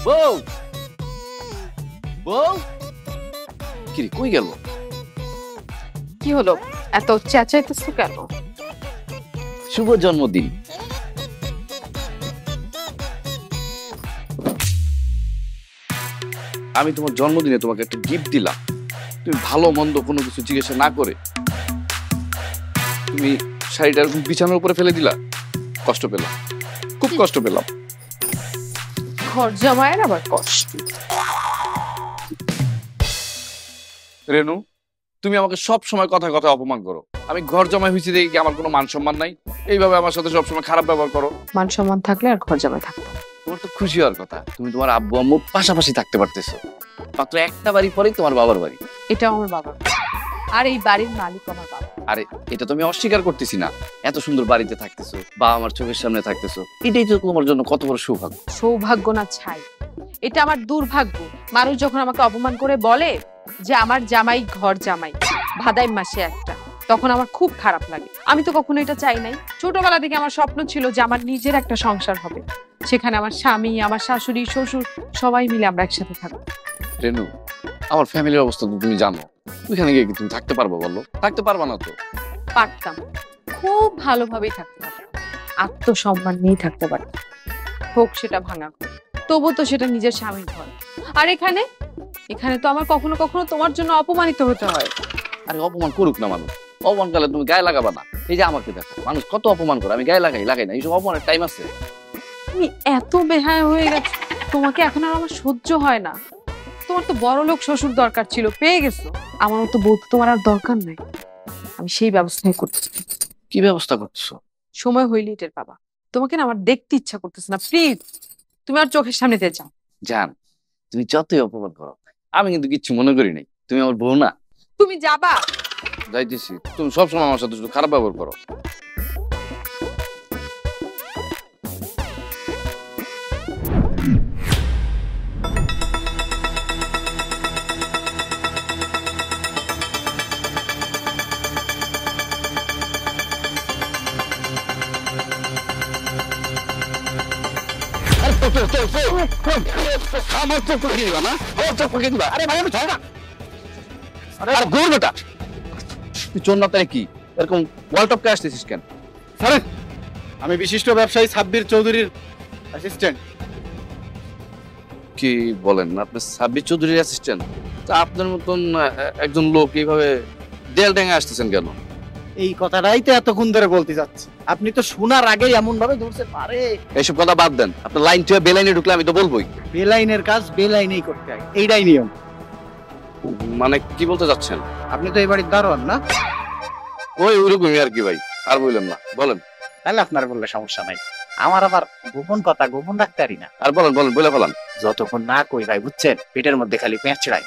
বউ বউ কি রে, কই গেল? কি হলো, এত চেঁচাইতেছো কেন? শুভ জন্মদিন। আমি তোমার জন্মদিনে তোমাকে একটা গিফট দিলাম, তুমি ভালো মন্দ কোনো কিছু জিজ্ঞাসা না করে তুমি শাড়িটা এরকম বিছানার উপরে ফেলে দিলা। কষ্ট পেলাম, খুব কষ্ট পেলাম। ঘর জামাইয়ের আবার কষ্ট। রেনু, তুমি আমাকে সব সময় কথায় কথায় অপমান করো। আমি ঘর জামাই হয়েছি দেখি কি আমার কোনো মান সম্মান নাই? এইভাবে আমার সাথে সবসময় খারাপ ব্যবহার করো। মান সম্মান থাকলে আর ঘর জামাই থাকতো। তোমার তো খুশি হওয়ার কথা, তুমি তোমার আব্বু আম্মু পাশাপাশি থাকতে পারতেছো। মাত্র একটা বাড়ি পরেই তোমার বাবার বাড়ি। এটাও আমার বাবা, আর এই বাড়ির মালিক আমার বাবা। আরে এটা তো আমি অস্বীকার করতেছি না, এত সুন্দর বাড়িতে থাকতেছো বা আমার চোখের সামনে থাকতেছো, এটাই তো তোমার জন্য কত বড় সৌভাগ্য। সৌভাগ্য না ছাই, এটা আমার দুর্ভাগ্য। মানুষ যখন আমাকে অপমান করে বলে যে আমার জামাই ঘর জামাই, ভাদাই মাসে একটা, তখন আমার খুব খারাপ লাগে। আমি তো কখনো এটা চাই নাই। ছোটবেলা থেকে আমার স্বপ্ন ছিল যে আমার নিজের একটা সংসার হবে, সেখানে আমার স্বামী, আমার শাশুড়ি, শ্বশুর সবাই মিলে আমরা একসাথে থাকবো। রেনু, আমার ফ্যামিলির অবস্থা তো তুমি জানো, ওইখানে গিয়ে কি তুমি থাকতে পারবো বলো? থাকতে পারবা না তো। পারতাম, খুব ভালোভাবেই থাকতে পারতাম, আত্মসম্মান নিয়েই থাকতে পারতাম। হোক সেটা ভাঙা ঘর, তবু তো সেটা নিজের স্বামীর ঘর। আর এখানে এখানে তো আমার কখনো কখনো তোমার জন্য অপমানিত হতে হয়। আরে অপমান করুক না মানুষ, অপমান করলে তুমি গায়ে লাগাবা না। এই যে আমাকে দেখো, মানুষ কত অপমান করে, আমি গায়ে লাগাই না। এইসব অপমানের টাইম আছে? তুমি এত বেহায়া হয়ে গেছো, তোমাকে এখন আর আমার সহ্য হয় না। তোমার তো বড় লোক শ্বশুর দরকার ছিল, পেয়ে গেছো। আমার মতো বউ তো তোমার আর দরকার নাই। আমি সেই ব্যবস্থাই করতেছি। কি ব্যবস্থা করতেছো? সময় হইলেই টের পাবা। তোমাকে না আমার দেখতে ইচ্ছা করতেছে না, প্লিজ তুমি আর চোখের সামনে দিয়ে যাও। জান, তুমি যতই অপমান করো আমি কিন্তু কিচ্ছু মনে করি নাই। তুমি আমার বউ না? তুমি যাবা? যাইতেছি। তুমি সবসময় আমার সাথে শুধু খারাপ ব্যবহার করো। আমার চোখ পাকিয়ে দিবা না? আমার চোখ পাকিয়ে দিবা? আরে ভাই আমি ছাড় না। আরে ঘুর বেটা, তুই চোর না তাই কি এরকম ওয়ার্ল্ড টপকে আসতেছিস কেন? স্যার, আমি বিশিষ্ট ব্যবসায়ী সাব্বির চৌধুরীর অ্যাসিস্ট্যান্ট। কি বলেন, আপনি সাব্বির চৌধুরীর অ্যাসিস্ট্যান্ট? তা আপনার মতন একজন লোক এইভাবে দেয়াল ডেঙে আসতেছেন কেন? এই কথাটাই তো এতক্ষণ ধরে বলতে যাচ্ছে, আপনি তো শোনার আগেই এমন ভাবে ধরছে পারে। এইসব কথা বাদ দেন, আপনার লাইন টু বেলাইনে ঢুকলে আমি তো বলবোই। বেলাইনের কাজ বেলাইনেই করতে হয়, এইটাই নিয়ম। মানে কি বলতে চাচ্ছেন? আপনি তো এই বাড়ির দারোয়ান না? ওই ওইরকমই আর কি ভাই, আর বললেন না, বলেন। তাহলে আপনার বললে সমস্যা নাই, আমার আবার গোপন কথা গোপন রাখতে পারি না। আর বলেন বলেন, বলে ফেলান। যতক্ষণ না কই ভাই, বুঝছেন, পেটের মধ্যে খালি পেঁচ ছিড়াই।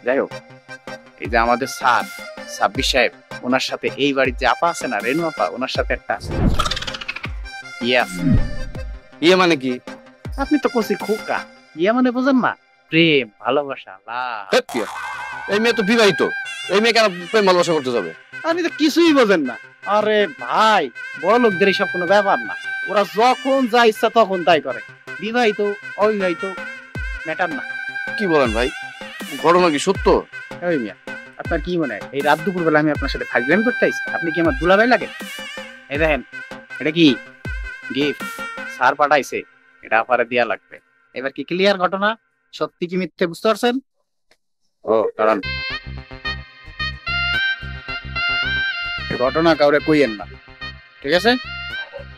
যাই হোক, এই যে আমাদের স্যার সাব্বির সাহেব, ওনার সাথে এই বাড়ির যে আপা আছে না, রেনু আপা, ওনার সাথে একটা ইয়ে আছে। ইয়ে মানে কি? আপনি তো কচি খোকা, ইয়ে মানে বোঝেন না? প্রেম, ভালোবাসা, লাভ। ধ্যাৎ কি? এই মেয়ে তো বিবাহিত, এই মেয়ে কেন প্রেম ভালোবাসা করতে যাবে? আপনি তো কিছুই বোঝেন না। আরে ভাই, বড় লোকদের এইসব কোনো ব্যাপার না, ওরা যখন যা ইচ্ছা তখন তাই করে। বিবাহিত অবিবাহিত ম্যাটার না। কি বলেন ভাই, ঘটনা কি সত্য? ওই মিয়া, আপনার কি মনে হয় এই রাত দুপুর বেলা আমি আপনার সাথে ফাজলামি করতে আইছি? আপনি কি আমার দুলাভাই লাগে? এই দেখেন, এটা কি গিফট স্যার পাঠাইছে, এটা আপারে দেয়া লাগবে। এবার কি ক্লিয়ার ঘটনা? সত্যি কি মিথ্যে বুঝতে পারছেন? ও কারণ ঘটনা কাউরে কইয়েন না, ঠিক আছে?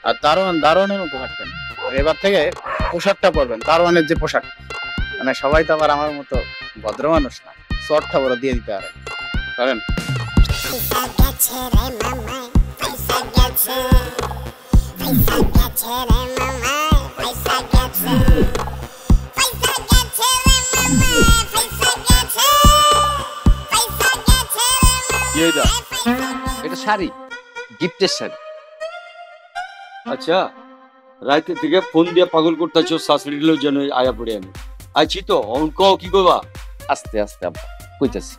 আর দারোয়ানের মতো থাকবেন। এবার থেকে পোশাকটা পরবেন দারোয়ানের যে পোশাক। মানে সবাই তো আবার আমার মতো ভদ্র মানুষ না, শর্টটা বড় দিয়ে দিতে পারে। করেন। এটা শাড়ি, গিফটের শাড়ি। আচ্ছা, রাইতে থেকে ফোন দিয়ে পাগল করতেছো, শাশুড়িগুলো যেন আয়া পড়ে আমি আছি তো অঙ্ক কি করবা? আস্তে আস্তে আব্বা কইতাছি।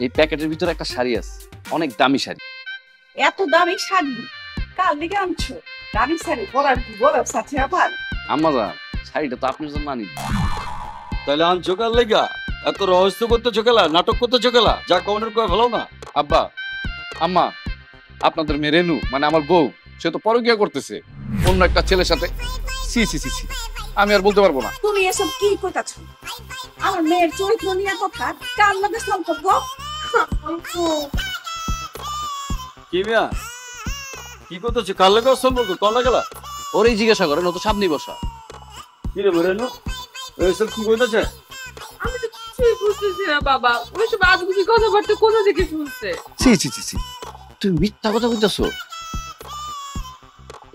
এই প্যাকেটের ভিতরে একটা শাড়ি আছে, অনেক দামি শাড়ি। এত দামি শাড়ি কাল দিকে আনছো? দামি শাড়ি পরার কি বড় সাথে আবার? আম্মা জান, শাড়িটা তো আপনার জন্য আনি। তাহলে আনছো কার লেগা? এত রহস্য করতেছো খেলা, নাটক করতেছো খেলা, যা কমনের কয়ে ফেলো না। আব্বা, আম্মা, আপনাদের মেয়ে রেনু মানে আমার বউ, সে তো পরকীয়া করতেছে অন্য একটা ছেলের সাথে। সি সি সি সি, আমি আর বলতে পারবো না। তুমি এসব কি কইতাছো? আমার মেয়ের চরিত্র নিয়ে কথা, কার লগে সম্পর্ক? কি মিয়া, কি করতেছো? কার লেগে সম্পর্ক? কল গেলা? ওরই জিজ্ঞাসা করেন, ও তো সামনেই বসা। কি রে বেরেনো, এইসব কি করতেছে? আমি তো কিছুই বুঝতেছি না বাবা, ওইসব আজগুবি কথাবার্তা কোথা থেকে শুনছে? সি সি সি সি, তুমি মিথ্যা কথা কইতাছো।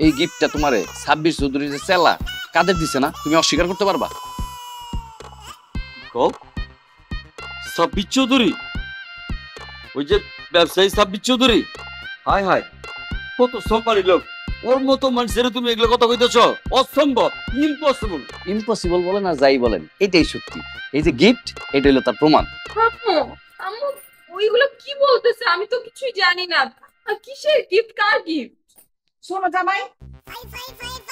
এই গিফটটা তোমারে 26 চৌধুরী যে চেলা কাদের দিছে না, তুমি অস্বীকার করতে পারবা? কও সাব্বির চৌধুরী, ওই যে ব্যবসায়ী সাব্বির চৌধুরী? হায় হায়, কত সম্মানী লোক, ওর মতো মানুষের তুমি এগুলো কথা কইতেছ? অসম্ভব, ইম্পসিবল। ইম্পসিবল বলেন আর যাই বলেন, এটাই সত্যি। এই যে গিফট, এটা হলো তার প্রমাণ। আম্মু ওইগুলো কি বলতেছে? আমি তো কিছুই জানি না। কিসের গিফট? কার গিফট? শোনো জামাই,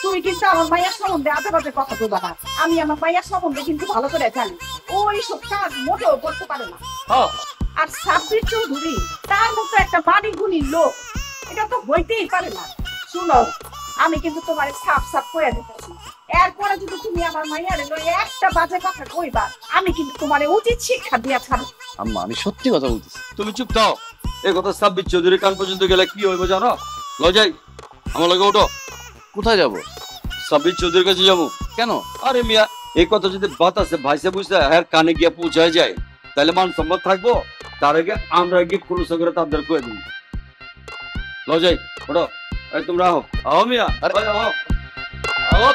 তুমি কিন্তু আমার মাইয়ার সম্বন্ধে আজে বাজে কথা বলবা না। আমি আমার মাইয়ার সম্বন্ধে কিন্তু ভালো করে জানি, ওই সব কাজ মোটেও করতে পারে না। আর সাব্বির চৌধুরী তার মতো একটা বাড়ি গুণী লোক, এটা তো হইতেই পারে না। শুনো, আমি কিন্তু তোমার সাফ সাফ কইয়া দিতেছি, এরপরে যদি তুমি আমার মাইয়ার একটা বাজে কথা কইবা, আমি কিন্তু তোমার উচিত শিক্ষা দিয়া ছাড়ো। আম্মা, আমি সত্যি কথা বলতেছি। তুমি চুপ থাও, এই কথা সাব্বির চৌধুরী কান পর্যন্ত গেলে কি হইব জানো? লজাই, আমার লগে ওঠো। কোথায় যাব? সাব্বির চৌধুরীর কাছে যাবো। কেন? আরে মিয়া, এই কথা যদি বাতাসে ভাইসে বুঝতে আর কানে গিয়ে পৌঁছায় যায়, তাহলে মান সম্মান থাকবো? তার আগে আমরা গিয়ে খুলুস করে তাদের কয়ে দিই। লজাই, ওঠো। এই তোমরা আহো, আহো মিয়া, আহো আহো আহো।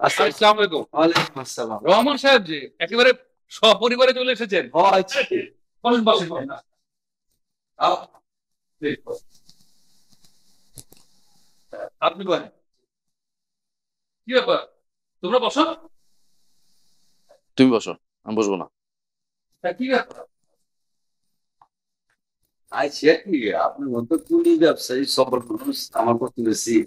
আসসালামু আলাইকুম। ওয়ালাইকুম আসসালাম। রহমান সাহেব জি একেবারে সপরিবারে চলে এসেছেন। আচ্ছা, বসেন বসেন বসেন। আও। আপনি বলেন, কি ব্যাপার? তোমরা বসো। তুমি বসো, আমি বসবো না। কি ব্যাপার? আচ্ছা, কি আপনার মতো কুলি ব্যবসায়ী সফল মানুষ আমার প্রতিবেশী,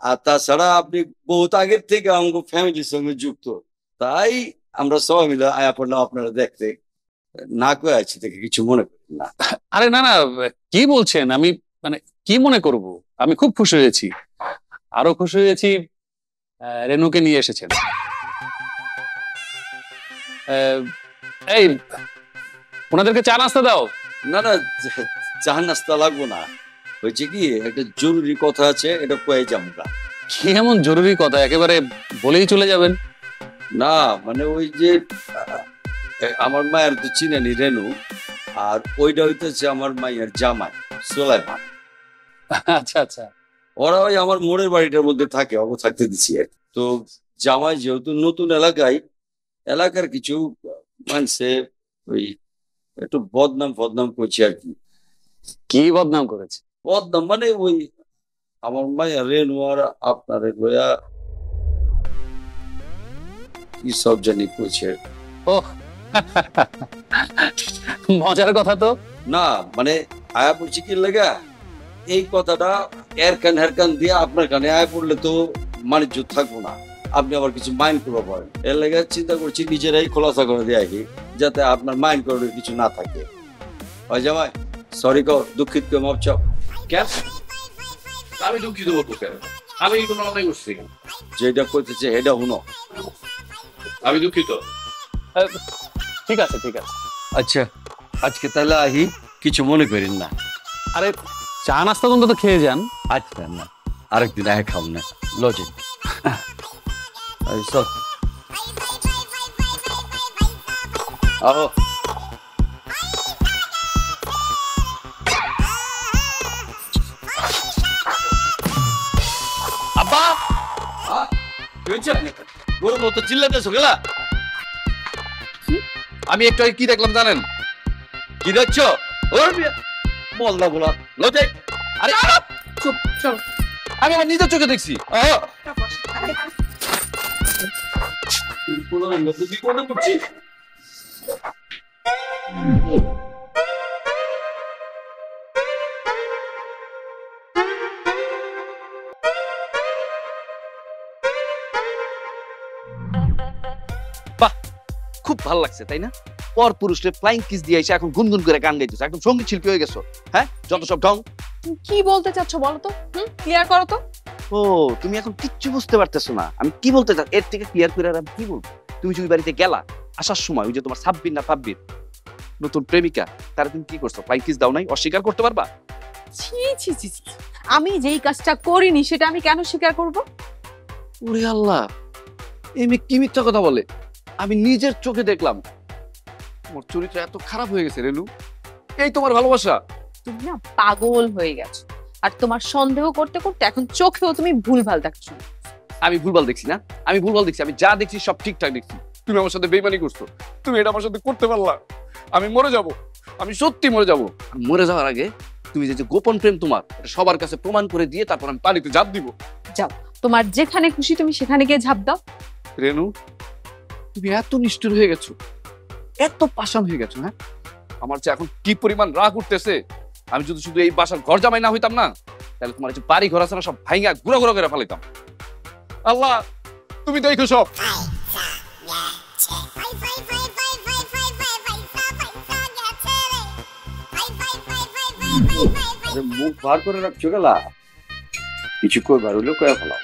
আর তাছাড়া আপনি বহুত আগের থেকে আমাকে ফ্যামিলির সঙ্গে যুক্ত, তাই আমরা সবাই মিলে আয়া পড়লাম আপনারা দেখতে। না কয়ে আছি দেখে কিছু মনে করেন না। আরে না না, কি বলছেন? আমি মানে কি মনে করব? আমি খুব খুশি হয়েছি। আরো খুশি হয়েছি রেনুকে নিয়ে এসেছেন। এই, ওনাদেরকে চা নাস্তা দাও। না না, চা নাস্তা লাগবো না। হয়েছে কি, একটা জরুরি কথা আছে, এটা কয়ে যাবো না। কি এমন জরুরি কথা? একেবারে বলেই চলে যাবেন? না মানে ওই যে আমার মায়ের তো চিনেনি রেনু, আর ওইটা হইতেছে আমার মায়ের জামাই সোলাইমান। আচ্ছা আচ্ছা। ওরা ওই আমার মোড়ের বাড়িটার মধ্যে থাকে, অব থাকতে দিচ্ছি। তো জামাই যেহেতু নতুন এলাকায়, এলাকার কিছু মানুষে ওই একটু বদনাম করছে আর কি। কি বদনাম করেছে? বদনাম মানে ওই আমার মায়ের রেনু আর আপনার লয়া কি সব জানি করছে। ও মজার কথা তো। না মানে আয়া পড়ছি কি লেগা, এই কথাটা এর কান হের কান দিয়ে আপনার কানে আয়া পড়লে তো বাণিজ্য থাকবো না, আপনি আবার কিছু মাইন্ড করবো পারেন। এর লেগে চিন্তা করছি নিজেরাই খোলাসা করে দিয়ে আসি, যাতে আপনার মাইন্ড করার কিছু না থাকে। ওই জামাই, সরি কও, দুঃখিত কেউ মাপ চাও। কেন? আমি দুঃখিত বলবো কেন? আমি কোনো অন্যায় করছি? যেটা করতেছে এটা শুনো। আমি দুঃখিত। ঠিক আছে ঠিক আছে। আচ্ছা, আজকে তাহলে আহি, কিছু মনে করেন না। আরে চা নাস্তা তো অন্তত খেয়ে যান। আচ্ছা, না আরেকদিন আয় খাও না, লজে সব আহো। আব্বা, গরুর মতো চিল্লাতেছো গেলা? আমি একটু আগে কি দেখলাম জানেন? কি দেখছো? ওর বললা বলা লজে। আরে চুপ চুপ, আমি আমার নিজের চোখে দেখছি। খুব ভালো লাগছে তাই না? পর পুরুষে ফ্লাইং কিস দিয়ে এসে এখন গুনগুন করে গান গাইতেছো, একদম সঙ্গীত শিল্পী হয়ে গেছো। হ্যাঁ, যত সব ঢং। তুমি কি বলতে চাচ্ছ বলো তো, ক্লিয়ার করো তো। ও, তুমি এখন কিচ্ছু বুঝতে পারতেছো না আমি কি বলতে চাই। এর থেকে ক্লিয়ার করে আর আমি কি বলবো? তুমি যে ওই বাড়িতে গেলা, আসার সময় ওই যে তোমার সাব্বির না ফাব্বির নতুন প্রেমিকা, তারা তুমি কি করছো? ফ্লাইং কিস দাও নাই? অস্বীকার করতে পারবা? ছি ছি ছি ছি, আমি যেই কাজটা করিনি সেটা আমি কেন স্বীকার করব? ওরে আল্লাহ, এই মেয়ে কি মিথ্যা কথা বলে! আমি নিজের চোখে দেখলাম তোমার চরিত্র এত খারাপ হয়ে গেছে রেনু। এই তোমার ভালোবাসা? তুমি না পাগল হয়ে গেছো, আর তোমার সন্দেহ করতে করতে এখন চোখেও তুমি ভুলভাল দেখছো। আমি ভুলভাল দেখছি না, আমি ভুলভাল দেখছি। আমি যা দেখছি সব ঠিকঠাক দেখছি। তুমি আমার সাথে বেইমানি করছো, তুমি এটা আমার সাথে করতে পারলা? আমি মরে যাব, আমি সত্যি মরে যাব। মরে যাওয়ার আগে তুমি যে গোপন প্রেম তোমার, এটা সবার কাছে প্রমাণ করে দিয়ে তারপর আমি পানিতে ঝাঁপ দিব। যাও, তোমার যেখানে খুশি তুমি সেখানে গিয়ে ঝাঁপ দাও। রেনু, তুমি এত নিষ্ঠুর হয়ে গেছো, এত পাষাণ হয়ে গেছো। হ্যাঁ, আমার যে এখন কি পরিমাণ রাগ উঠতেছে। আমি যদি শুধু এই বাসার ঘর জামাই না হইতাম না, তাহলে তোমার যে বাড়ি ঘর আছে না সব ভাইঙ্গা গুঁড়ো গুঁড়ো করে ফেলাইতাম। আল্লাহ, তুমি দেখো সব। মুখ বার করে রাখছো গেলা, কিছু কইবার হইলো কয়ে ফেলাও।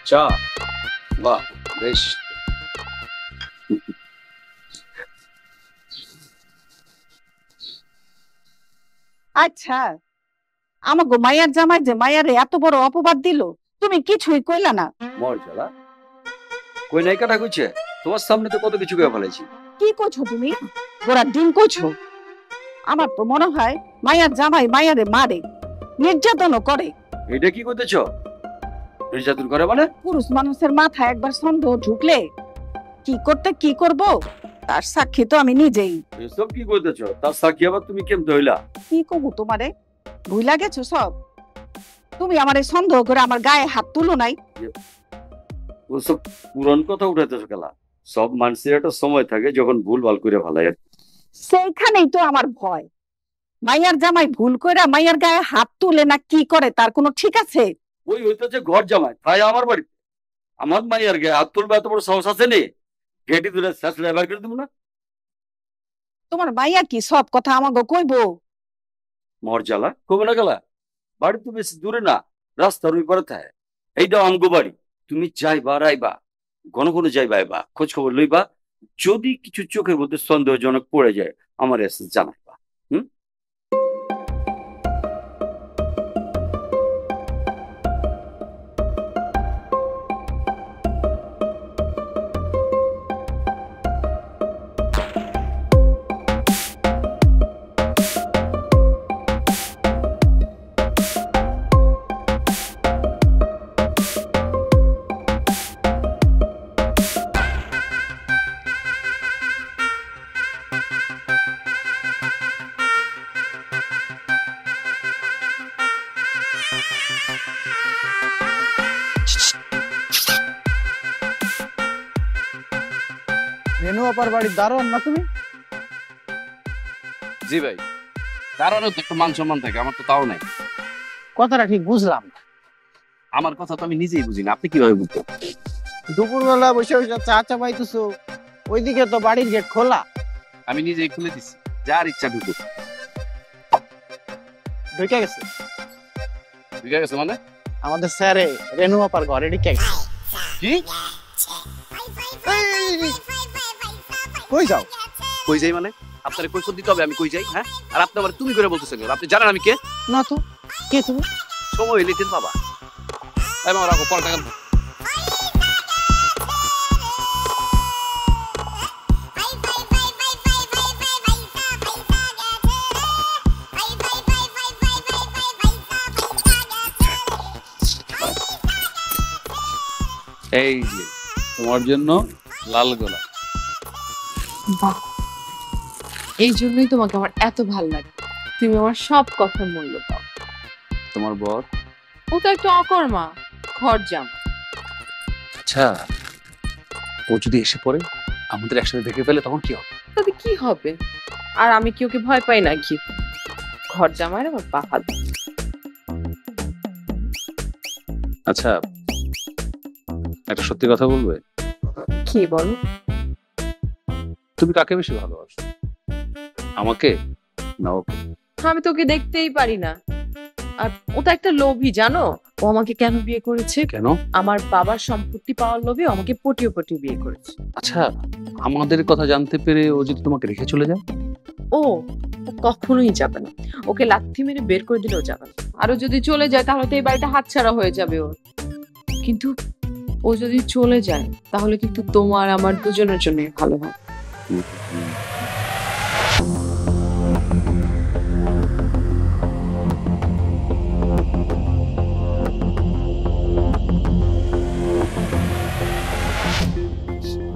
চা, বাহ বেশ। আচ্ছা, আমাগো মাইয়ার জামাই যে মাইয়ারে এত বড় অপবাদ দিল, তুমি কিছুই কইলা না। মর্যাদা কই নাই কাটা কইছে? তোমার সামনে তো কত কিছু কয়ে ফেলেছি। কি কইছো তুমি? গোড়ার ডিম কইছো? আমার তো মনে হয় মাইয়ার জামাই মাইয়ারে মারে, নির্যাতনও করে। এটা কি করতেছ? নির্যাতন করে মানে? পুরুষ মানুষের মাথায় একবার সন্দেহ ঢুকলে কি করতে কি করব তার সাক্ষী তো আমি নিজেই। এসব কি করতেছ? তার সাক্ষী আবার তুমি কেমতে হইলা? কি কবু তোমারে? ভুলা গেছো সব? তুমি আমারে সন্দেহ করে আমার গায়ে হাত তুলো নাই। ওসব পুরান কথা উঠাইতেছ গেলা। সব মানুষের একটা সময় থাকে যখন ভুল ভাল করে ফেলায়। সেইখানেই তো আমার ভয়। মাইয়ার জামাই ভুল কইরা মাইয়ার গায়ে হাত তুলে না কি করে তার কোনো ঠিক আছে? ওই হইতেছে ঘর জামাই, তাই আমার বাড়িতে আমার মাইয়ার গায়ে হাত তুলবে এত বড় সাহস আছে নে? গেটি তুলে শেষ লেবার করে দেবো না? তোমার মাইয়া কি সব কথা আমাকে কইবো? মর্যালা কবে না গেলা? বাড়ি তো বেশি দূরে না, রাস্তার ওই পারে থাকে। এইটা আমগো বাড়ি, তুমি যাইবা রাইবা, ঘন ঘন যাইবা আইবা, খোঁজ খবর লইবা। যদি কিছু চোখের মধ্যে সন্দেহজনক পড়ে যায় আমার এসে জানাইবা। রেনু আপার বাড়ির দারোয়ান না তুমি? জি ভাই, কারণে তো একটু মান সম্মান থাকে, আমার তো তাও নাই। কথাটা ঠিক বুঝলাম না। আমার কথা তো আমি নিজেই বুঝি না, আপনি কিভাবে বুঝতেন? দুপুরবেলা বসে বসে চা চা পাইতেছো, ওইদিকে তো বাড়ির গেট খোলা। আমি নিজেই খুলে দিছি, যার ইচ্ছা ঢুকুক। ঢুকে গেছে বুঝে গেছে মানে? আমাদের স্যারে রেনু আপার ঘরে ঢুকে গেছে। কি? কই যাও? কই যাই মানে? আপনার কৈফত দিতে হবে আমি কই যাই? হ্যাঁ, আর আপনি আবার তুমি করে বলতেছেন কেন? আপনি জানেন আমি কে? না তো। কে তুমি? সময় হইলে দিন বাবা। তাই আমার রাখো, পরে টাকা। এই যে তোমার জন্য লাল গোলাপ। বাহ, এই জন্যই তোমাকে আমার এত ভালো লাগে, তুমি আমার সব কথার মূল্য দাও। তোমার বর? ও তো একটা অকর্মা, ঘর জাম। আচ্ছা, ও যদি এসে পড়ে আমাদের একসাথে দেখে ফেলে তখন কি হবে? তাতে কি হবে? আর আমি কি ওকে ভয় পাই নাকি? ঘর জামাই আমার বাহাদ। আচ্ছা, একটা সত্যি কথা বলবে? কি বলো? তুমি কাকে বেশি ভালোবাসো, আমাকে না ওকে? আমি তোকে দেখতেই পারি না। আর ও তো একটা লোভী, জানো? ও আমাকে কেন বিয়ে করেছে? কেন? আমার বাবার সম্পত্তি পাওয়ার লোভে আমাকে পটিয়ে পটিয়ে বিয়ে করেছে। আচ্ছা, আমাদের কথা জানতে পেরে ও যদি তোমাকে রেখে চলে যায়? ও কখনোই যাবে না। ওকে লাথি মেরে বের করে দিলেও যাবে না। আরো যদি চলে যায় তাহলে তো এই বাড়িটা হাতছাড়া হয়ে যাবে ওর। কিন্তু ও যদি চলে যায় তাহলে কিন্তু তোমার আমার দুজনের জন্য ভালো হয়।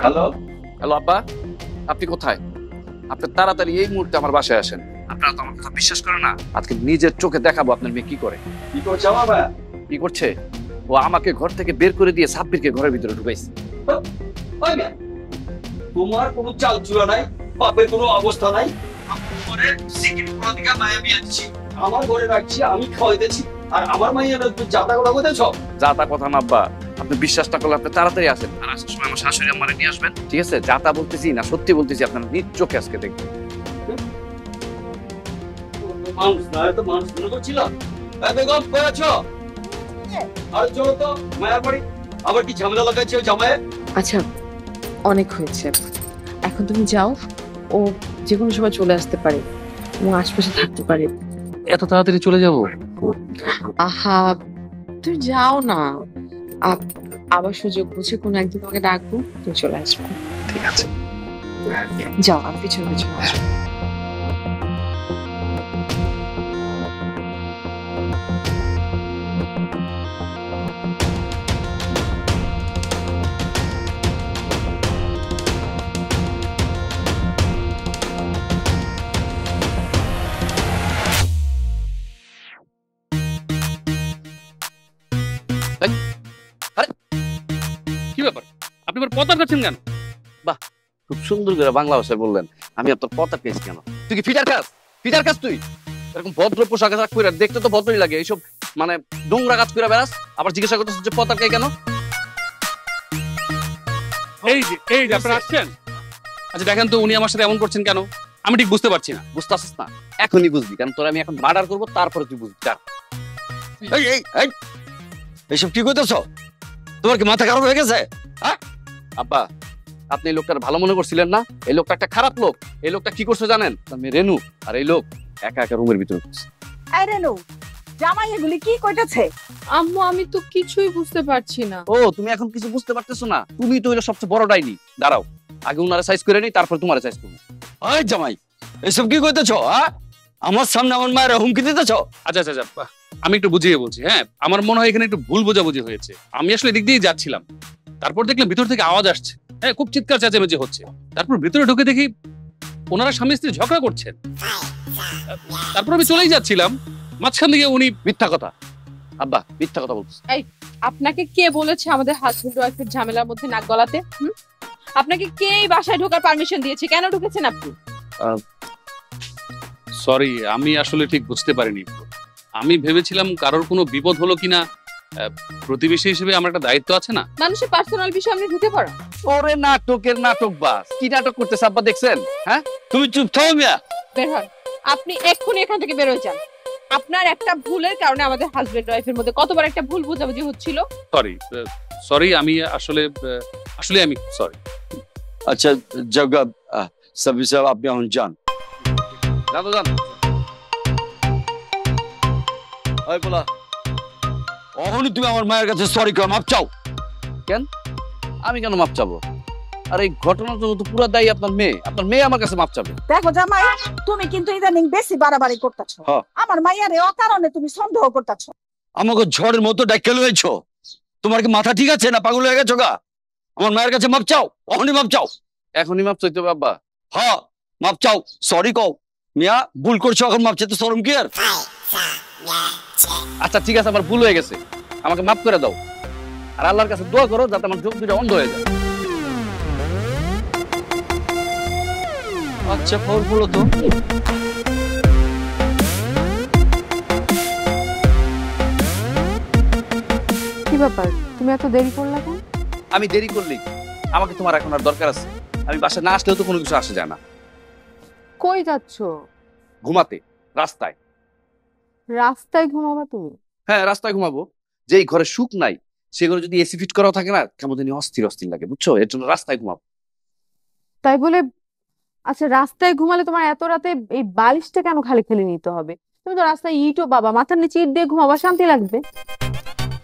হ্যালো, হ্যালো আব্বা, আপনি কোথায়? আপনি তাড়াতাড়ি এই মুহূর্তে আমার বাসায় আসেন। আপনারা তো আমার কথা বিশ্বাস করেন না। আজকে নিজের চোখে দেখাবো আপনার মেয়ে কি করে। কি করছো বাবা? কি করছে? ও আমাকে ঘর থেকে বের করে দিয়ে সাব্বিরকে ঘরের ভিতরে ঢুকাইছে। ওই মেয়ে, তোমার কোনো চাল চুলা নাই, বাপের কোনো অবস্থা নাই। ঘরে সিকিম প্রতিকা মায়া বিয়াচ্ছি, আমার ঘরে রাখছি, আমি খাওয়াইতেছি, আর আমার মাইয়া যাতা কথা বলতেছ? যা তা কথা না আব্বা, আপনি বিশ্বাস না করলে আপনি তাড়াতাড়ি আসেন। আর আসার সময় আমার শাশুড়ি আমারে নিয়ে আসবেন, ঠিক আছে? যা তা বলতেছি না, সত্যি বলতেছি, আপনার নিজ চোখে আজকে দেখবেন। মানুষ না, তো মানুষ মনে করছিলাম। বেগম কই আছো? আর চলো তো মায়ার বাড়ি। আবার কি ঝামেলা লাগাচ্ছে ওই জামাইয়ের? আচ্ছা, অনেক হয়েছে, এখন তুমি যাও। ও যে কোনো সময় চলে আসতে পারে, ও আশপাশে থাকতে পারে। এত তাড়াতাড়ি চলে যাব? আহা, তুমি যাও না। আবার সুযোগ বুঝে কোনো একদিন তোমাকে ডাকবো, তুমি চলে আসবে। ঠিক আছে, যাও, আমি পিছনে পিছনে আসবো। কি ব্যাপার? আপনি আবার পতার যাচ্ছেন কেন? খুব সুন্দর করে বাংলা ভাষায় বললেন। আমি আপনার পতা পেয়েছি কেন? তুই কি ফিটার কাজ? ফিটার কাজ তুই? এরকম ভদ্র পোশাক আশাক করে দেখতে তো ভদ্রই লাগে, এইসব মানে নোংরা কাজ করে বেড়াস, আবার জিজ্ঞাসা করতেছ যে পতার কে কেন? এই যে আপনারা আসছেন। আচ্ছা দেখেন তো, উনি আমার সাথে এমন করছেন কেন? আমি ঠিক বুঝতে পারছি না। বুঝতে আসিস না? এখনই বুঝবি, কারণ তোর আমি এখন মার্ডার করবো, তারপরে তুই বুঝবি। এই এই এই এসব কি করতেছ? তোমার কি মাথা খারাপ হয়ে গেছে? আব্বা, আপনি এই লোকটার ভালো মনে করছিলেন না? এই লোকটা একটা খারাপ লোক। এই লোকটা কি করছে জানেন? তার মেয়ে রেনু আর এই লোক একা একা রুমের ভিতরে ঢুকছে। এই রেনু, জামাই এগুলি কি কইতাছে? আম্মু, আমি তো কিছুই বুঝতে পারছি না। ও, তুমি এখন কিছু বুঝতে পারতেছো না? তুমি তো হইলো সবচেয়ে বড় ডাইনি। দাঁড়াও, আগে উনারে সাইজ করে নিই, তারপর তোমারে সাইজ করবো। ওই জামাই, এসব কি করতেছ? আমার সামনে আমার মায়ের হুমকি দিতেছ? আচ্ছা আচ্ছা আচ্ছা, আমি একটু বুঝিয়ে বলছি। হ্যাঁ, আমার মনে হয় এখানে একটু ভুল বোঝাবুঝি হয়েছে। আমি আসলে এদিক দিয়ে যাচ্ছিলাম, তারপর দেখলাম ভিতর থেকে আওয়াজ আসছে। হ্যাঁ, খুব চিৎকার চেঁচামেচি হচ্ছে। তারপর ভিতরে ঢুকে দেখি ওনারা স্বামী স্ত্রী ঝগড়া করছেন। তারপর আমি চলেই যাচ্ছিলাম, মাঝখান থেকে উনি মিথ্যা কথা আব্বা, মিথ্যা কথা বলতেছে। আপনাকে কে বলেছে আমাদের হাজবেন্ড ওয়াইফের ঝামেলার মধ্যে নাক গলাতে? আপনাকে কে এই বাসায় ঢোকার পারমিশন দিয়েছে? কেন ঢুকেছেন আপনি? সরি, আমি আসলে ঠিক বুঝতে পারিনি। আমি ভেবেছিলাম কারোর কোনো বিপদ হলো কিনা। প্রতিবেশী হিসেবে আমার একটা দায়িত্ব আছে না? মানুষের পার্সোনাল বিষয়ে আপনি ঢুকে পড়া। ওরে নাটকের নাটক বাস, কি নাটক করতেছে আব্বা দেখছেন? হ্যাঁ, তুমি চুপ থাকো মিয়া। বের হন, আপনি এক্ষুনি এখান থেকে বের হয়ে যান। আপনার একটা ভুলের কারণে আমাদের হাজবেন্ড ওয়াইফের মধ্যে কতবার একটা ভুল বোঝাবুঝি হচ্ছিল। সরি, আমি আসলে আমি সরি। আচ্ছা জগা, সাবি সাহেব আপনি এখন যান। জানো জান। ওই বলা, অহনি তুমি আমার মায়ের কাছে সরি কর, মাপ চাও। আমি কেন মাপ চাবো? আর এই ঘটনার জন্য তো পুরো দায়ী আপনার মেয়ে। আপনার মেয়ে আমার কাছে মাপ চাবে। দেখো জামাই, তুমি কিন্তু ইদানিং বেশি বাড়াবাড়ি করতেছো। হ্যাঁ। আমার মাইয়ারে অকারণে তুমি সন্দেহ করতেছো। আমাকে ঝড়ের মতো ডাক্কেল হয়েছো। তোমার কি মাথা ঠিক আছে না পাগল হয়ে গেছো গা? আমার মায়ের কাছে মাপ চাও, অহনি মাপ চাও। এখনই মাপ চাইতে হবে আব্বা? হ্যাঁ, মাপ চাও, সরি কও। মিয়া ভুল করছো, এখন মাপ চাইতে শরম কি আর? আচ্ছা ঠিক আছে, আমার ভুল হয়ে গেছে, আমাকে মাফ করে দাও। আর আল্লাহর কাছে দোয়া করো যাতে আমার চোখ দুটো অন্ধ হয়ে যায়। আচ্ছা ফলগুলো তো কি ব্যাপার, তুমি এত দেরি করলা কেন? আমি দেরি করলেই আমাকে তোমার এখন আর দরকার আছে? আমি বাসায় না আসলেও তো কোনো কিছু আসে যায় না। কই যাচ্ছ? ঘুমাতে, রাস্তায়। রাস্তায় ঘুমাবা তুমি? হ্যাঁ, রাস্তায় ঘুমাবো। যেই ঘরে সুখ নাই সে ঘরে যদি এসি ফিট করাও থাকে না, কেমন জানি অস্থির অস্থির লাগে, বুঝছো? এর জন্য রাস্তায় ঘুমাবো। তাই বলে, আচ্ছা রাস্তায় ঘুমালে তোমার এত রাতে এই বালিশটা কেন খালি খালি নিতে হবে? তুমি তো রাস্তায় ইটও পাবা, মাথার নিচে ইট দিয়ে ঘুমাবা, শান্তি লাগবে।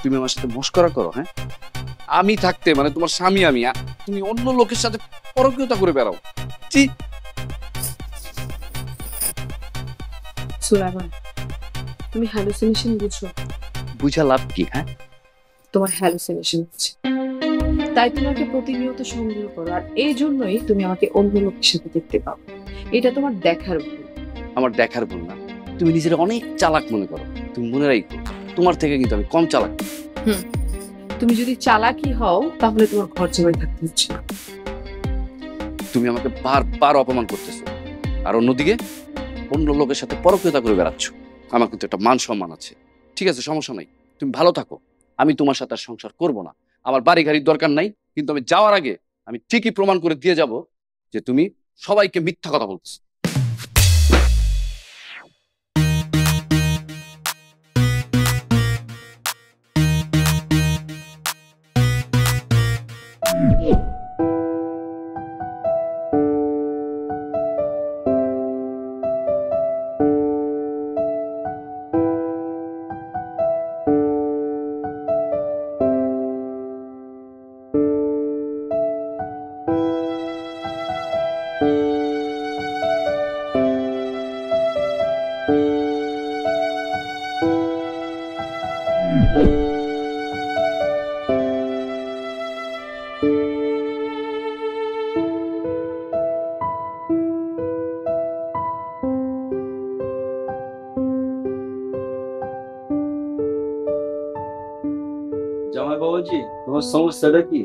তুমি আমার সাথে মস্করা করো? হ্যাঁ, আমি থাকতে মানে তোমার স্বামী আমি, তুমি অন্য লোকের সাথে পরকীয়তা করে বেড়াও। ছি। সুলাইমান, তুমি হ্যালুসিনেশন বুঝো? বুঝা লাভ কি? হ্যাঁ, তোমার হ্যালুসিনেশন হচ্ছে, তাই তোমাকে প্রতিনিয়ত সন্দেহ করো, আর এই জন্যই তুমি আমাকে অন্য লোকের সাথে দেখতে পাও। এটা তোমার দেখার ভুল। আমার দেখার ভুল না, তুমি নিজের অনেক চালাক মনে করো। তুমি মনে রাখো, তোমার থেকে কিন্তু আমি কম চালাক। তুমি যদি চালাকি হও তাহলে তোমার ঘর জামাই থাকতে হচ্ছে না। তুমি আমাকে বারবার অপমান করতেছো, আর অন্যদিকে অন্য লোকের সাথে পরকীয়তা করে বেড়াচ্ছ। আমার কিন্তু একটা মান সম্মান আছে। ঠিক আছে, সমস্যা নাই, তুমি ভালো থাকো। আমি তোমার সাথে আর সংসার করব না। আমার বাড়ি গাড়ির দরকার নাই, কিন্তু আমি যাওয়ার আগে আমি ঠিকই প্রমাণ করে দিয়ে যাব যে তুমি সবাইকে মিথ্যা কথা বলছো। জামাই বাবাজি, তোমার সমস্যাটা কি?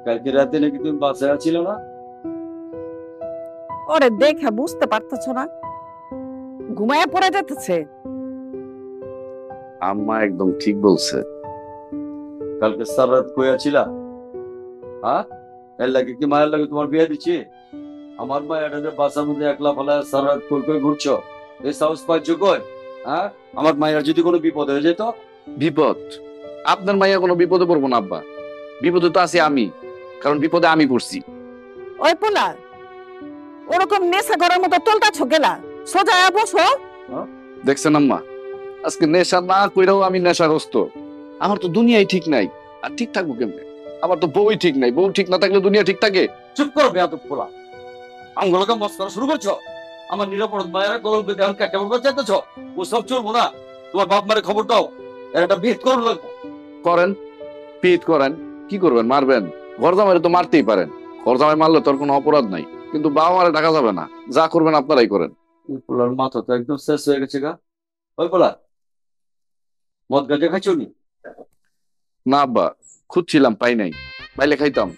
কালকে রাতে নাকি তুমি বাসায় ছিল না? ওরে দেখে বুঝতে পারতেছ না, ঘুমায় পড়ে যেতেছে। আম্মা একদম ঠিক বলছে। কালকে সারা রাত কইয়া ছিলা? হ্যাঁ, এর লাগে কি মায়ের লাগে তোমার বিয়ে দিচ্ছি? আমার মা এটা বাসার মধ্যে একলা ফেলায় সারা রাত কই কই ঘুরছো, এই সাহস পাইছ কই? হ্যাঁ, আমার মায়ের যদি কোনো বিপদ হয়ে যেত? বিপদ? আপনার মাইয়া কোনো বিপদে পড়বো না আব্বা। বিপদে তো আছি আমি, কারণ বিপদে আমি পড়ছি। ওই পোলা, ওরকম নেশা করার মতো তোলটা ছোকেলা, সোজা বসো। দেখছেন আম্মা, আজকে নেশা না কইরাও আমি নেশাগ্রস্ত। আমার তো দুনিয়াই ঠিক নাই, আর ঠিক থাকবো কেমনে? আমার তো বউই ঠিক নাই। বউ ঠিক না থাকলে দুনিয়া ঠিক থাকে? চুপ করো বেয়াদব পোলা, আঙ্গুলকে মস্করা শুরু করছো। আমার নিরাপদ মায়েরা গরম পেতে এখন কেমন করে চাইতেছ? ও সব চলবো না। তোমার বাপ মারে খবর দাও, এর একটা বিহিত করো লাগবে। করেন, পিট করেন, কি করবেন? মারবেন? ঘর জামাইরে তো মারতেই পারেন, ঘর জামাই মারলে তোর কোনো অপরাধ নাই, কিন্তু বাবা মারে ডাকা যাবে না। যা করবেন আপনারাই করেন। ওই পোলার মাথা তো একদম শেষ হয়ে গেছে গা। ওই পোলা, মদ গাঁজা খাইছো নি? না আব্বা, খুঁজছিলাম, পাই নাই, পাইলে খাইতাম।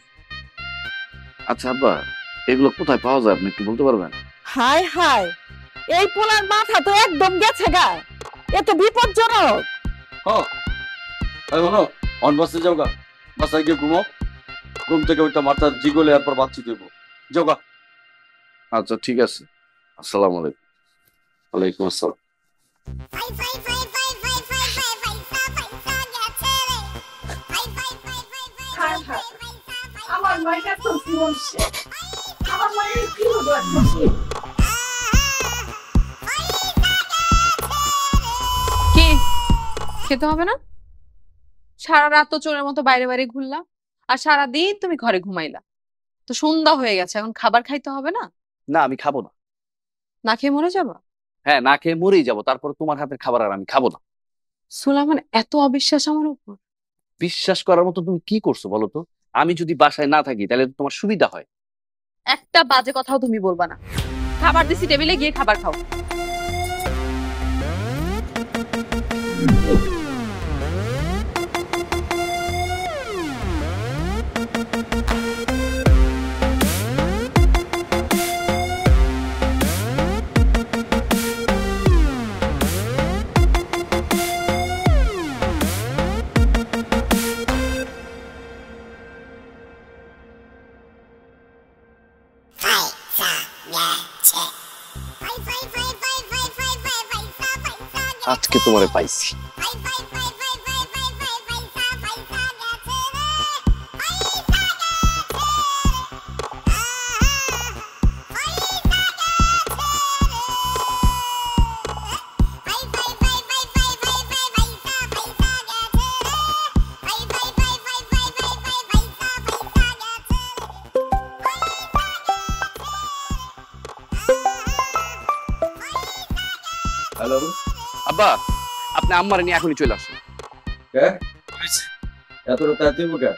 আচ্ছা আব্বা, এগুলো কোথায় পাওয়া যায় আপনি কি বলতে পারবেন? হায় হায়, এই পোলার মাথা তো একদম গেছে গা, এ তো বিপজ্জনক। শোনো, অন বাসে যাও গা, বাসায় গিয়ে ঘুমাও। ঘুম থেকে ওইটা মাথা জিগলে এরপর বাচ্চি দেবো। যাও গা। আচ্ছা ঠিক আছে, আসসালামু আলাইকুম। ওয়ালাইকুম আসসালাম। আমার মায়ের তো জীবন শেষ। আমার মায়ের কি হলো এখন? কি খেতে হবে না? সারা রাত তো চোরের মতো বাইরে বাইরে ঘুরলা, আর সারাদিন তুমি ঘরে ঘুমাইলা। তো সন্ধ্যা হয়ে গেছে, এখন খাবার খাইতে হবে না? না, আমি খাবো না। না খেয়ে মরে যাবা? হ্যাঁ, না খেয়ে মরেই যাবো, তারপর তোমার হাতের খাবার আর আমি খাবো না। সুলাইমান, এত অবিশ্বাস আমার উপর? বিশ্বাস করার মতো তুমি কি করছো বলো তো? আমি যদি বাসায় না থাকি তাহলে তো তোমার সুবিধা হয়। একটা বাজে কথাও তুমি বলবা না। খাবার দিছি টেবিলে, গিয়ে খাবার খাও। আজকে তোমারে পাইছি। হ্যালো, আব্বা, আপনি আম্মারে নিয়ে এখনই চলে আসুন। এত তাড়াতাড়ি মুখে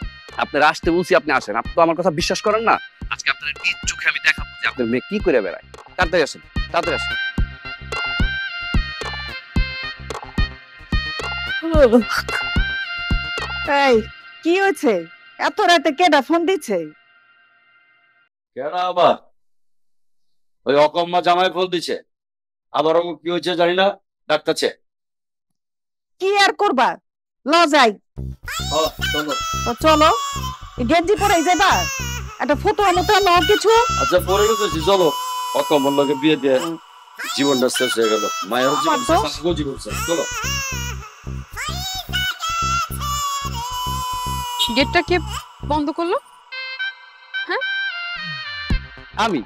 আপনারা আসতে বলছি, আপনি আসেন। আপনি তো আমার কথা বিশ্বাস করেন না। আজকে আপনার নিজ চোখে আমি দেখাবো যে আপনার মেয়ে কি করে বেড়ায়। তাড়াতাড়ি আসেন, তাড়াতাড়ি আসেন। এই কি হয়েছে? এত রাতে কেডা ফোন দিচ্ছে? কেন আবার ওই অকম্মা জামাই ফোন দিছে। আবার কি হয়েছে জানি না, ডাকতেছে। কি আর করবা, ল যাই। চলো। তো চলো, গেঞ্জি পরে যাবা, একটা ফটো মতো ল কিছু। আচ্ছা, পরে ঢুকেছি, চলো। অকম্মার লোকে বিয়ে দিয়ে জীবনটা শেষ হয়ে গেল। মায়ের জীবন শেষ, জীবন শেষ। চলো। গেটটা কে বন্ধ করলো? আমি?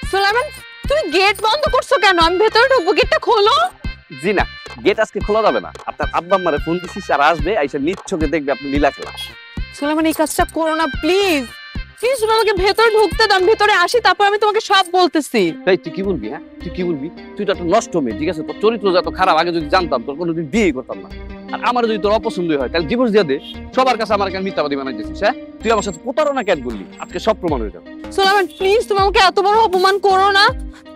সুলাইমান, তুমি গেট বন্ধ করছো কেন? আমি ভেতরে ঢুকবো, গেটটা খোলো। জি না, গেট আজকে খোলা যাবে না। আপনার আব্বা আম্মারে ফোন দিছি, আর আসবে, আইসা নিজ চোখে দেখবে আপনি লীলা খেলা। সুলাইমান, এই কাজটা করো না প্লিজ। প্লিজ তুমি আমাকে ভেতরে ঢুকতে দাও, আমি ভেতরে আসি, তারপর আমি তোমাকে সব বলতেছি। এই তুই কি বলবি? হ্যাঁ, তুই কি বলবি? তুই তো একটা নষ্ট মেয়ে, ঠিক আছে? তোর চরিত্র যত খারাপ, আগে যদি জানতাম তোর কোনোদিন বিয়ে করতাম না। আর আমার যদি তোর অপছন্দই হয় তাহলে ডিভোর্স দিয়ে দে। সবার কাছে আমার কেন মিথ্যাবাদী বানাই দিয়েছিস? হ্যাঁ, তুই আমার সাথে প্রতারণা কেন বললি? আজকে সব প্রমাণ হয়ে যাবে। সুলাইমান প্লিজ, তুমি আমাকে এত বড় অপমান করো না।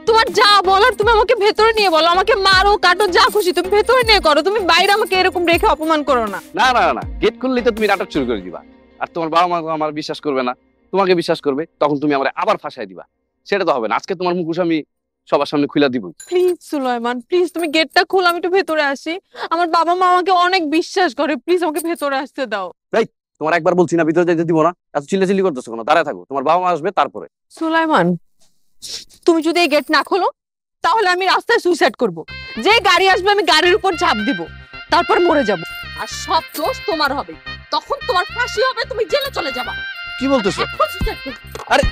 তোমার যা বলার তুমি আমাকে ভেতরে নিয়ে বলো, আমাকে মারো কাটো যা খুশি তুমি ভেতরে নিয়ে করো, তুমি বাইরে আমাকে এরকম রেখে অপমান করো না। না না না, গেট খুললেই তো তুমি নাটক শুরু করে দিবা। আর তোমার বাবা মা আমার বিশ্বাস করবে না, তোমাকে বিশ্বাস করবে, তখন তুমি আমার আবার ফাঁসাই দিবা। সেটা তো হবে না। আজকে তোমার মুখোশ আমি সবার সামনে খুলে দিব। প্লিজ সুলাইমান, প্লিজ তুমি গেটটা খোলো, আমি একটু ভেতরে আসি। আমার বাবা মা আমাকে অনেক বিশ্বাস করে, প্লিজ আমাকে ভেতরে আসতে দাও। তোমার একবার বলছি না ভিতরে যেতে দিব না? এত চিল্লাচিল্লি করতেছো কেন? দাঁড়ায় থাকো, তোমার বাবা মা আসবে তারপরে। সুলাইমান, তুমি যদি এই গেট না খোলো তাহলে আমি রাস্তায় সুইসাইড করব। যে গাড়ি আসবে আমি গাড়ির উপর ঝাঁপ দিব, তারপর মরে যাব। আর সব দোষ তোমার হবে, তখন তোমার ফাঁসি হবে, তুমি জেলে চলে যাবা। কি বলতেছো? এখন suicide করো। আরে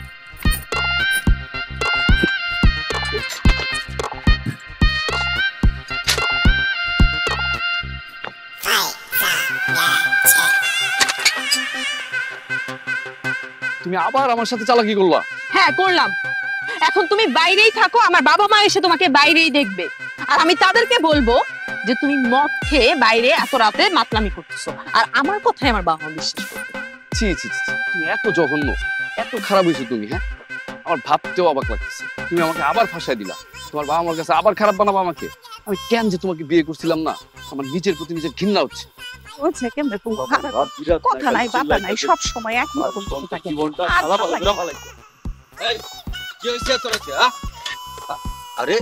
তুমি আবার আমার সাথে চালাকি করলা? হ্যাঁ করলাম। এখন তুমি বাইরেই থাকো, আমার বাবা মা এসে তোমাকে বাইরেই দেখবে, আর আমি তাদেরকে বলবো যে তুমি মদ খেয়ে বাইরে এত রাতে মাতলামি করতেছো, আর আমার কথাই আমার বাবা মা বিশ্বাস করবে। ছি ছি ছি ছি, তুমি এত জঘন্য, এত খারাপ হয়েছো তুমি। হ্যাঁ, আমার ভাবতেও অবাক লাগতেছে। তুমি আমাকে আবার ফাঁসাই দিলা, তোমার বাবা মার কাছে আবার খারাপ বানাবো আমাকে। আমি কেন যে তোমাকে বিয়ে করছিলাম না, আমার নিজের প্রতি নিজের ঘৃণা হচ্ছে। হচ্ছে কেমনে তুমি খারাপ? কথা নাই বাবা নাই, সব সময় একরকম কথা থাকে। জীবনটা আর খারাপ ভালো করে ফেলাইছে। এই কি হইছে তোর কাছে? আরে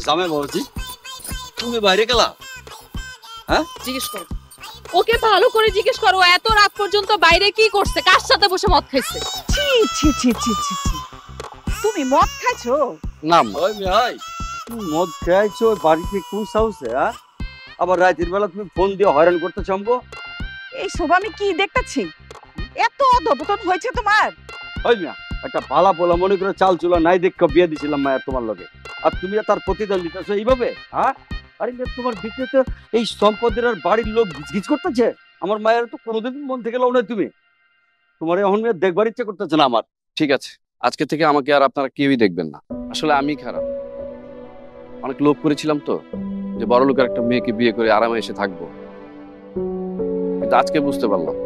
জামাই বাবুজি, তুমি বাইরে গেলা? জিজ্ঞেস করো ওকে, ভালো করে জিজ্ঞেস করো, এত রাত পর্যন্ত বাইরে কি করছে, কার সাথে বসে মদ খাইছে। ছি ছি ছি ছি ছি ছি, তুমি মদ খাইছো? না ওই ভাই, তুমি মদ খাইছো বাড়িতে কোন সাহসে? আবার রাতের বেলা তুমি ফোন দিয়ে হয়রান করতে চাম্বো? এইসব আমি কি দেখতেছি? এত অধপতন হয়েছে তোমার? ওই মিয়া, একটা পালা পোলা মনে করে চাল চুলা নাই দেখে বিয়ে দিছিলাম মায়ের তোমার লগে, আর তুমি তার প্রতিদান দিতেছো এইভাবে? আরে তোমার ভিতরে তো এই সম্পদের আর বাড়ির লোক গিজ করতেছে। আমার মায়ের তো কোনোদিন মন থেকে লাও নাই তুমি। তোমার এখন দেখবার ইচ্ছা করতেছে না আমার। ঠিক আছে, আজকে থেকে আমাকে আর আপনারা কেউই দেখবেন না। আসলে আমি খারাপ, অনেক লোভ করেছিলাম তো যে বড় লোকের একটা মেয়েকে বিয়ে করে আরামে এসে থাকবো, কিন্তু আজকে বুঝতে পারলাম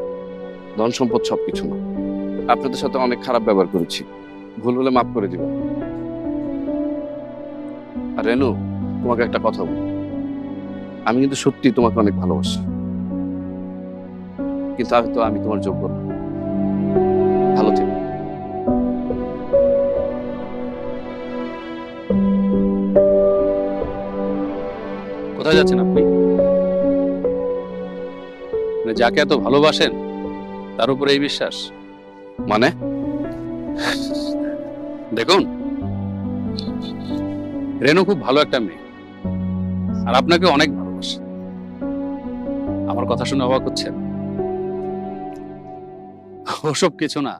ধন সম্পদ সবকিছু না। আপনাদের সাথে অনেক খারাপ ব্যবহার করেছি, ভুল হলে মাফ করে দিবেন। আর রেনু, তোমাকে একটা কথা বলি, আমি কিন্তু সত্যি তোমাকে অনেক ভালোবাসি, কিন্তু হয়তো আমি তোমার যোগ্য না। ভালো থেকো। কোথায় যাচ্ছেন আপনি? যাকে এত ভালোবাসেন তার উপরে এই বিশ্বাস? মানে দেখুন, রেনু খুব ভালো একটা মেয়ে, আর আপনাকে অনেক ভালোবাসে। আমার কথা শুনে অবাক হচ্ছেন? ওসব কিছু না,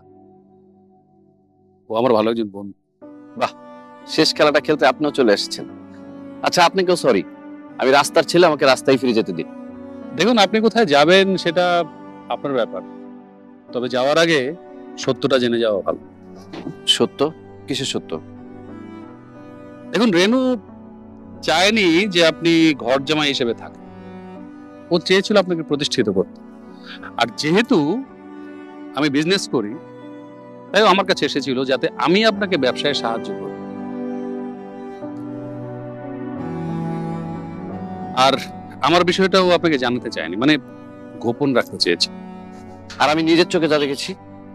ও আমার ভালো একজন বন্ধু। শেষ খেলাটা খেলতে আপনিও চলে এসেছেন। আচ্ছা, আপনাকেও সরি, আমি রাস্তার ছেলে, আমাকে রাস্তায় ফিরে যেতে দিন। দেখুন, আপনি কোথায় যাবেন সেটা আপনার ব্যাপার, তবে যাওয়ার আগে সত্যটা জেনে যাওয়া ভালো। সত্য? কিসের সত্য? দেখুন, রেনু চায়নি যে আপনি ঘর জামাই হিসেবে থাকেন, ও চেয়েছিল আপনাকে প্রতিষ্ঠিত করতে। আর যেহেতু আমি বিজনেস করি, তাই আমার কাছে এসেছিল যাতে আমি আপনাকে ব্যবসায় সাহায্য করি। আর আমার বিষয়টাও আপনাকে জানাতে চায়নি, মানে গোপন রাখতে চেয়েছে। আর আমি নিজের চোখে যা দেখেছি,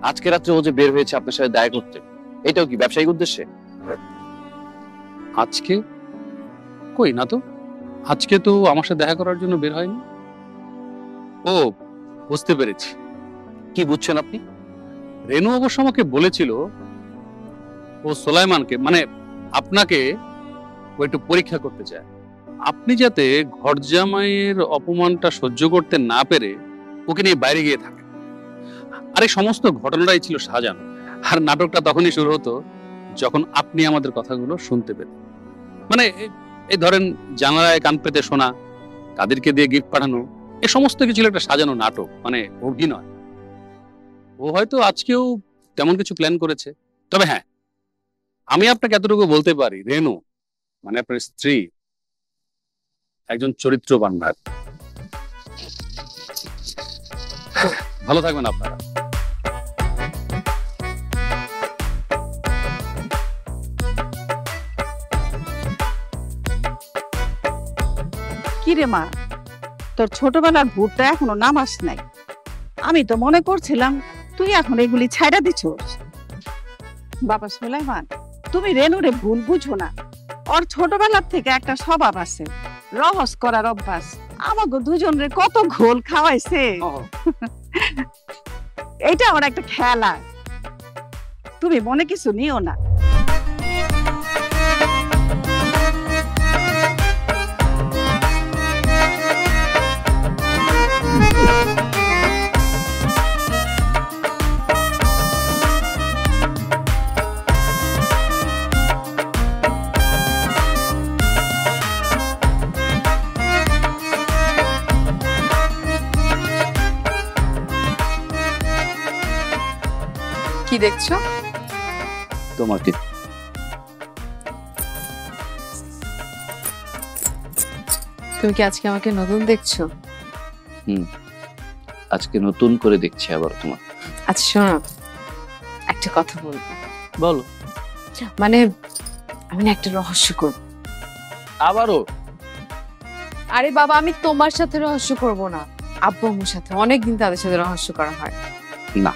আজকে রাত্রে ও যে বের হয়েছে আপনার সাথে দেখা করতে, এটাও কি ব্যবসায়িক উদ্দেশ্যে? আজকে কই না তো, আজকে তো আমার সাথে দেখা করার জন্য বের হয়নি। ও, বুঝতে পেরেছি। কি বুঝছেন আপনি? রেনু অবশ্য আমাকে বলেছিল ও সোলাইমানকে, মানে আপনাকে, ও একটু পরীক্ষা করতে চায়। আপনি যাতে ঘর জামাইয়ের অপমানটা সহ্য করতে না পেরে ওকে নিয়ে বাইরে গিয়ে থাকেন। আর এই সমস্ত ঘটনাটাই ছিল সাজানো, আর নাটকটা তখনই শুরু হতো যখন আপনি আমাদের কথাগুলো শুনতে পেতেন। মানে এই ধরেন, জানালায় কান পেতে শোনা, কাদেরকে দিয়ে গিফট পাঠানো, এই সমস্ত কিছু ছিল একটা সাজানো নাটক, মানে অভিনয়। ও হয়তো আজকেও তেমন কিছু প্ল্যান করেছে। তবে হ্যাঁ, আমি আপনাকে এতটুকু বলতে পারি, রেনু মানে আপনার স্ত্রী একজন চরিত্রবান নারী। ভালো থাকবেন আপনারা। কি রে মা, তোর ছোটবেলার ভূতটা এখনো নামাস নাই। আমি তো মনে করছিলাম তুই এখন এগুলি ছাইড়া দিছস। বাবা সুলাইমান, তুমি রেনুরে ভুল বুঝো না। ওর ছোটবেলার থেকে একটা স্বভাব আছে, রহস করার অভ্যাস। আমাকে দুজনের কত ঘোল খাওয়াইছে। এটা ওর একটা খেলা, তুমি মনে কিছু নিও না। কি দেখছো? তোমাকে। তুমি কি আজকে আমাকে নতুন দেখছো? আজকে নতুন করে দেখছি আবার তোমার। আচ্ছা শোনো, একটা কথা বলবো। বলো। মানে আমি না একটা রহস্য করব। আবারও? আরে বাবা, আমি তোমার সাথে রহস্য করব না, আব্বু আম্মুর সাথে। অনেকদিন তাদের সাথে রহস্য করা হয় না,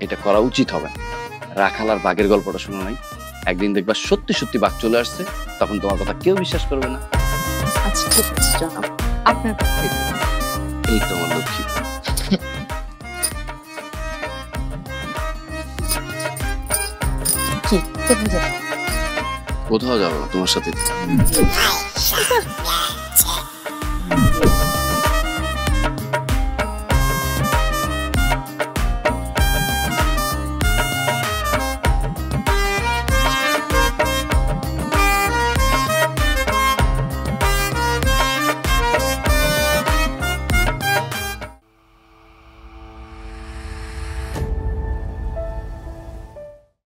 এটা করা উচিত হবে না। রাখাল আর বাঘের গল্পটা শোনো নাই? একদিন দেখবা সত্যি সত্যি বাঘ চলে আসছে, তখন তোমার কথা কেউ বিশ্বাস করবে না। আচ্ছা ঠিক আছে, জানাও আপনার কথা। এই তোমার লক্ষ্মী। কি কোথায় যাবে? কোথাও যাবো না, তোমার সাথে।